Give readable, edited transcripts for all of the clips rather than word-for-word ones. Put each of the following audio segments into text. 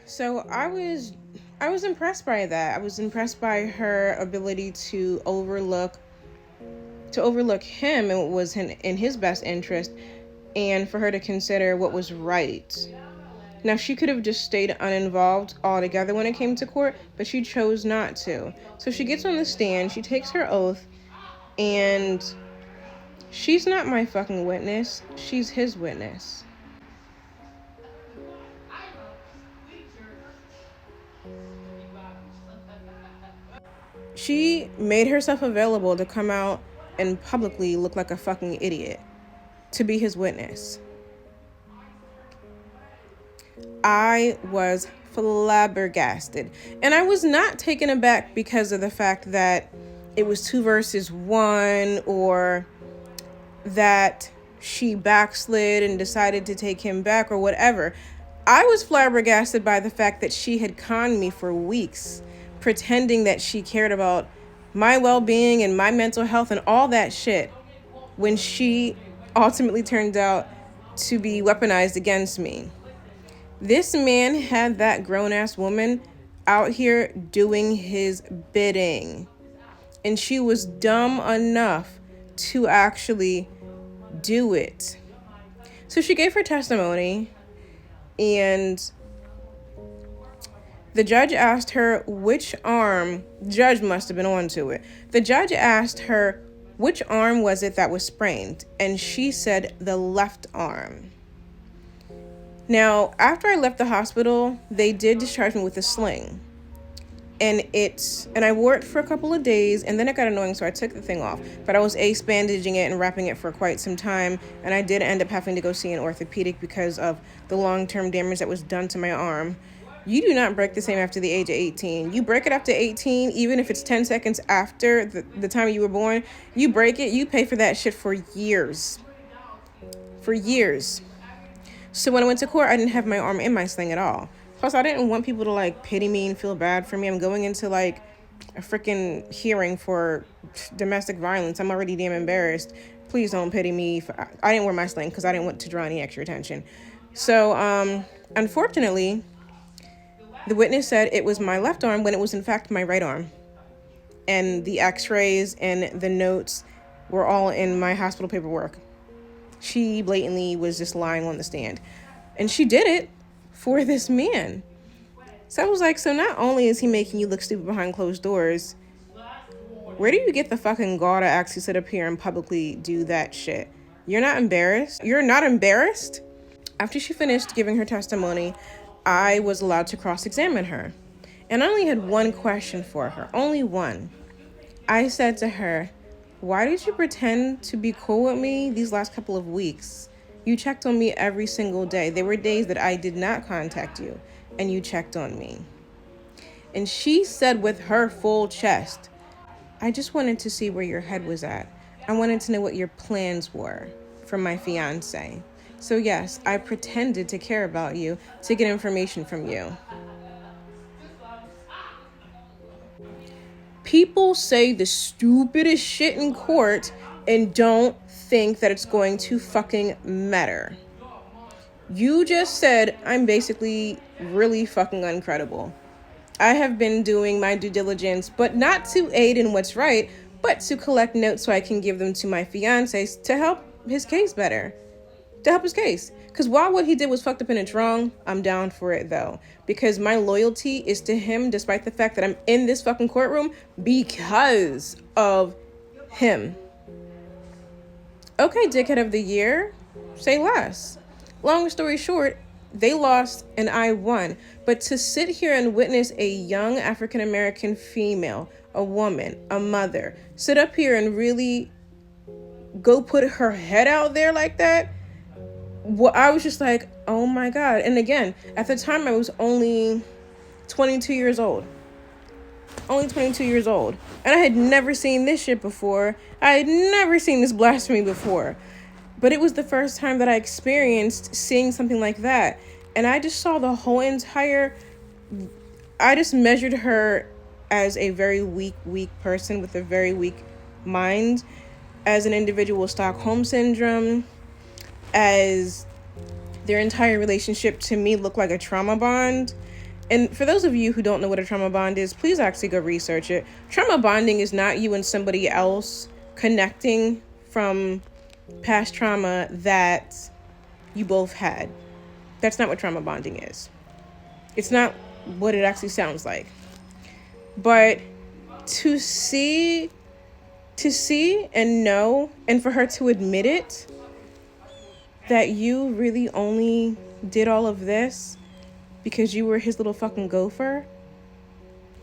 So I was impressed by that. I was impressed by her ability to overlook him and what was in his best interest, and for her to consider what was right. Now, she could have just stayed uninvolved altogether when it came to court, but she chose not to. So she gets on the stand, she takes her oath, and she's not my fucking witness. She's his witness. She made herself available to come out and publicly look like a fucking idiot to be his witness. I was flabbergasted. And I was not taken aback because of the fact that it was 2 versus 1, or that she backslid and decided to take him back, or whatever. I was flabbergasted by the fact that she had conned me for weeks, pretending that she cared about my well-being and my mental health and all that shit, when she ultimately turned out to be weaponized against me. This man had that grown-ass woman out here doing his bidding. And she was dumb enough to actually do it. So she gave her testimony, and the judge asked her which arm. Judge must have been onto it. The judge asked her which arm was it that was sprained, and she said the left arm. Now, after I left the hospital, they did discharge me with a sling. And I wore it for a couple of days, and then it got annoying, so I took the thing off. But I was ace bandaging it and wrapping it for quite some time, and I did end up having to go see an orthopedic because of the long-term damage that was done to my arm. You do not break the same after the age of 18. You break it after 18, even if it's 10 seconds after the time you were born, you break it, you pay for that shit for years. For years. So when I went to court, I didn't have my arm in my sling at all. Plus, I didn't want people to, pity me and feel bad for me. I'm going into, a freaking hearing for domestic violence. I'm already damn embarrassed. Please don't pity me. I didn't wear my sling because I didn't want to draw any extra attention. So, unfortunately, the witness said it was my left arm when it was, in fact, my right arm. And the x-rays and the notes were all in my hospital paperwork. She blatantly was just lying on the stand. And she did it for this man. So I was like, so not only is he making you look stupid behind closed doors, where do you get the fucking gall to actually sit up here and publicly do that shit? You're not embarrassed? You're not embarrassed? After she finished giving her testimony, I was allowed to cross-examine her. And I only had one question for her. Only one. I said to her, why did you pretend to be cool with me these last couple of weeks? You checked on me every single day. There were days that I did not contact you, and you checked on me. And she said with her full chest, I just wanted to see where your head was at. I wanted to know what your plans were for my fiance. So yes, I pretended to care about you to get information from you. People say the stupidest shit in court and don't think that it's going to fucking matter. You just said I'm basically really fucking incredible. I have been doing my due diligence, but not to aid in what's right, but to collect notes so I can give them to my fiance to help his case better. To help his case. Because while what he did was fucked up and it's wrong, I'm down for it though. Because my loyalty is to him despite the fact that I'm in this fucking courtroom because of him. Okay, dickhead of the year, say less. Long story short, they lost and I won. But to sit here and witness a young African-American female, a woman, a mother, sit up here and really go put her head out there like that, well, I was just like, oh my God. And again, at the time I was only 22 years old. Only 22 years old. And I had never seen this shit before. I had never seen this blasphemy before. But it was the first time that I experienced seeing something like that. And I just saw the whole entire... I just measured her as a very weak person with a very weak mind. As an individual with Stockholm Syndrome. As their entire relationship to me looked like a trauma bond. And for those of you who don't know what a trauma bond is, please actually go research it. Trauma bonding is not you and somebody else connecting from past trauma that you both had. That's not what trauma bonding is. It's not what it actually sounds like. But to see and know, and for her to admit it, that you really only did all of this because you were his little fucking gopher.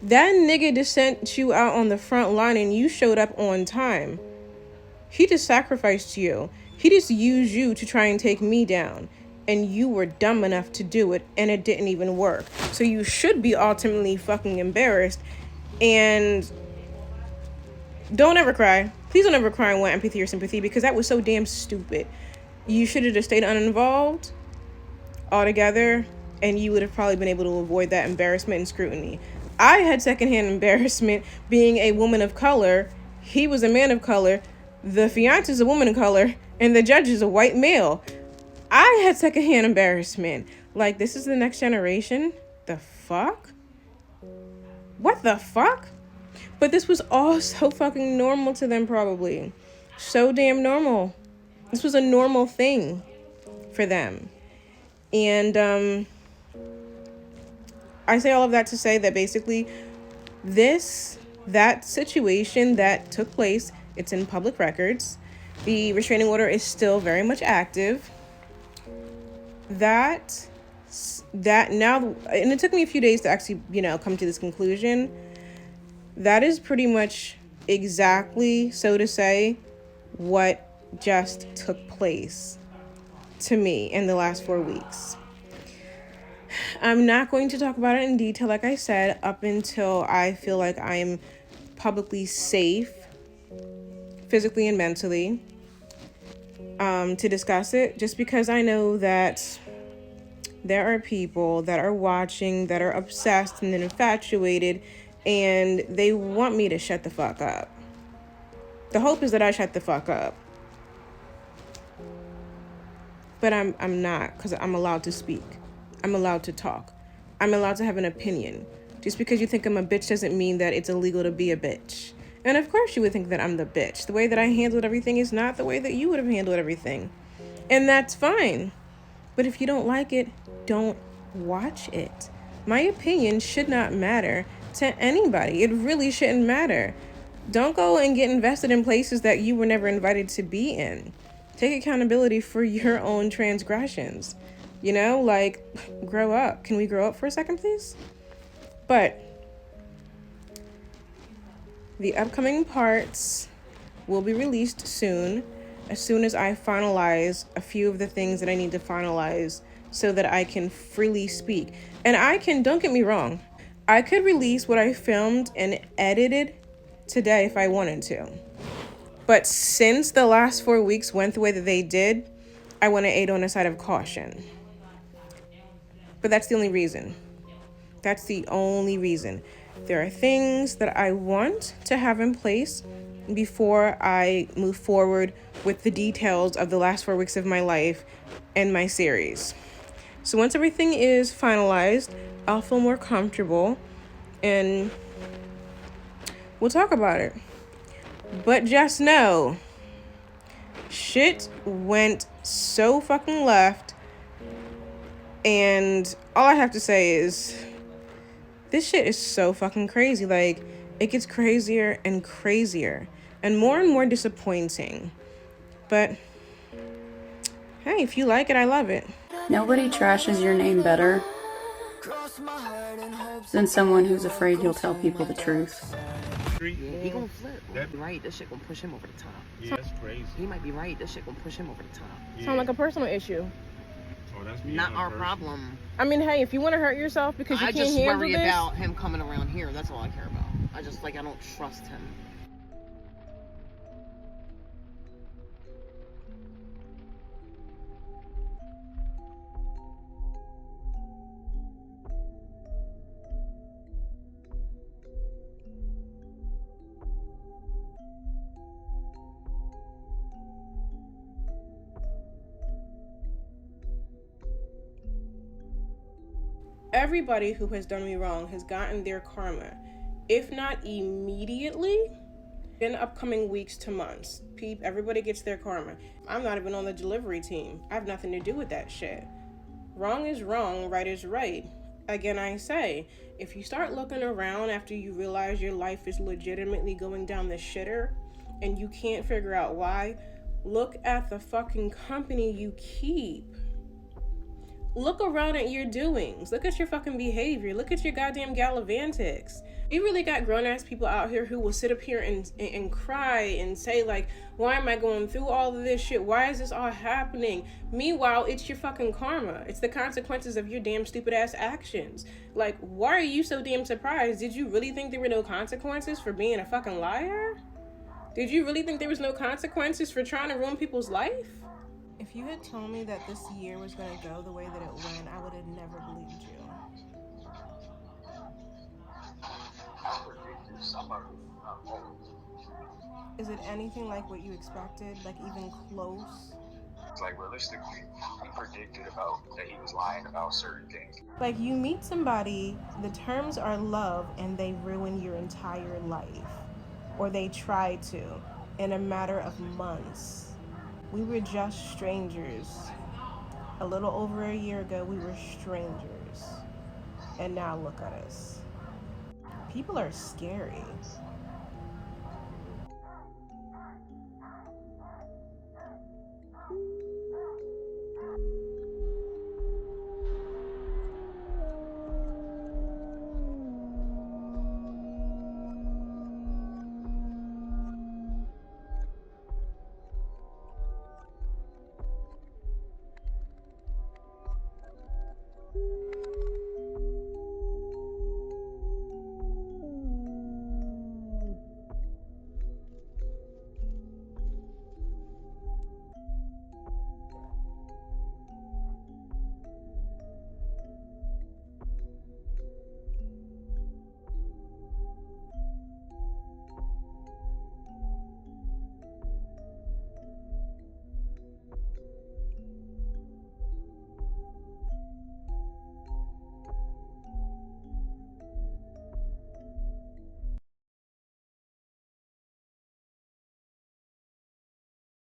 That nigga just sent you out on the front line and you showed up on time. He just sacrificed you. He just used you to try and take me down. And you were dumb enough to do it, and it didn't even work. So you should be ultimately fucking embarrassed. And don't ever cry. Please don't ever cry and want empathy or sympathy, because that was so damn stupid. You should have just stayed uninvolved altogether, and you would have probably been able to avoid that embarrassment and scrutiny. I had secondhand embarrassment being a woman of color. He was a man of color. The fiance is a woman of color, and the judge is a white male. I had secondhand embarrassment. Like, this is the next generation? The fuck? What the fuck? But this was all so fucking normal to them, probably. So damn normal. This was a normal thing for them. And I say all of that to say that basically that situation that took place, it's in public records. The restraining order is still very much active. That now, and it took me a few days to actually, come to this conclusion. That is pretty much exactly, so to say, what just took place to me in the last 4 weeks. I'm not going to talk about it in detail, like I said, up until I feel like I am publicly safe, physically and mentally, to discuss it, just because I know that there are people that are watching, that are obsessed and then infatuated, and they want me to shut the fuck up. The hope is that I shut the fuck up. But I'm not, because I'm allowed to speak. I'm allowed to talk. I'm allowed to have an opinion. Just because you think I'm a bitch doesn't mean that it's illegal to be a bitch. And of course you would think that I'm the bitch. The way that I handled everything is not the way that you would have handled everything. And that's fine. But if you don't like it, don't watch it. My opinion should not matter to anybody. It really shouldn't matter. Don't go and get invested in places that you were never invited to be in. Take accountability for your own transgressions. Grow up. Can we grow up for a second, please? But the upcoming parts will be released soon as I finalize a few of the things that I need to finalize so that I can freely speak. And don't get me wrong, I could release what I filmed and edited today if I wanted to. But since the last 4 weeks went the way that they did, I want to err on the side of caution. But that's the only reason. That's the only reason. There are things that I want to have in place before I move forward with the details of the last 4 weeks of my life and my series. So once everything is finalized, I'll feel more comfortable and we'll talk about it. But just know, shit went so fucking left. And all I have to say is, this shit is so fucking crazy. Like, it gets crazier and crazier and more disappointing. But hey, if you like it, I love it. Nobody trashes your name better than someone who's afraid you'll tell people the truth. Yeah, he gonna flip. Right, this shit gonna push him over the top. Yeah, that's crazy. He might be right. This shit gonna push him over the top. Yeah. Sound like a personal issue. Oh, that's Not our problem. I mean, hey, if you want to hurt yourself because you I can't just handle worry this, about him coming around here. That's all I care about. I don't trust him. Everybody who has done me wrong has gotten their karma. If not immediately, in upcoming weeks to months. Peep, everybody gets their karma. I'm not even on the delivery team. I have nothing to do with that shit. Wrong is wrong, right is right. Again, I say, if you start looking around after you realize your life is legitimately going down the shitter and you can't figure out why, look at the fucking company you keep. Look around at your doings. Look at your fucking behavior. Look at your goddamn gallivantics. We really got grown-ass people out here who will sit up here and cry and say, like, why am I going through all of this shit? Why is this all happening? Meanwhile, it's your fucking karma. It's the consequences of your damn stupid-ass actions. Like, why are you so damn surprised? Did you really think there were no consequences for being a fucking liar? Did you really think there was no consequences for trying to ruin people's life? If you had told me that this year was going to go the way that it went, I would have never believed you. Is it anything like what you expected? Like even close? Like realistically, he predicted about that he was lying about certain things. Like you meet somebody, the terms are love, and they ruin your entire life. Or they try to, in a matter of months. We were just strangers. A little over a year ago, we were strangers. And now look at us. People are scary.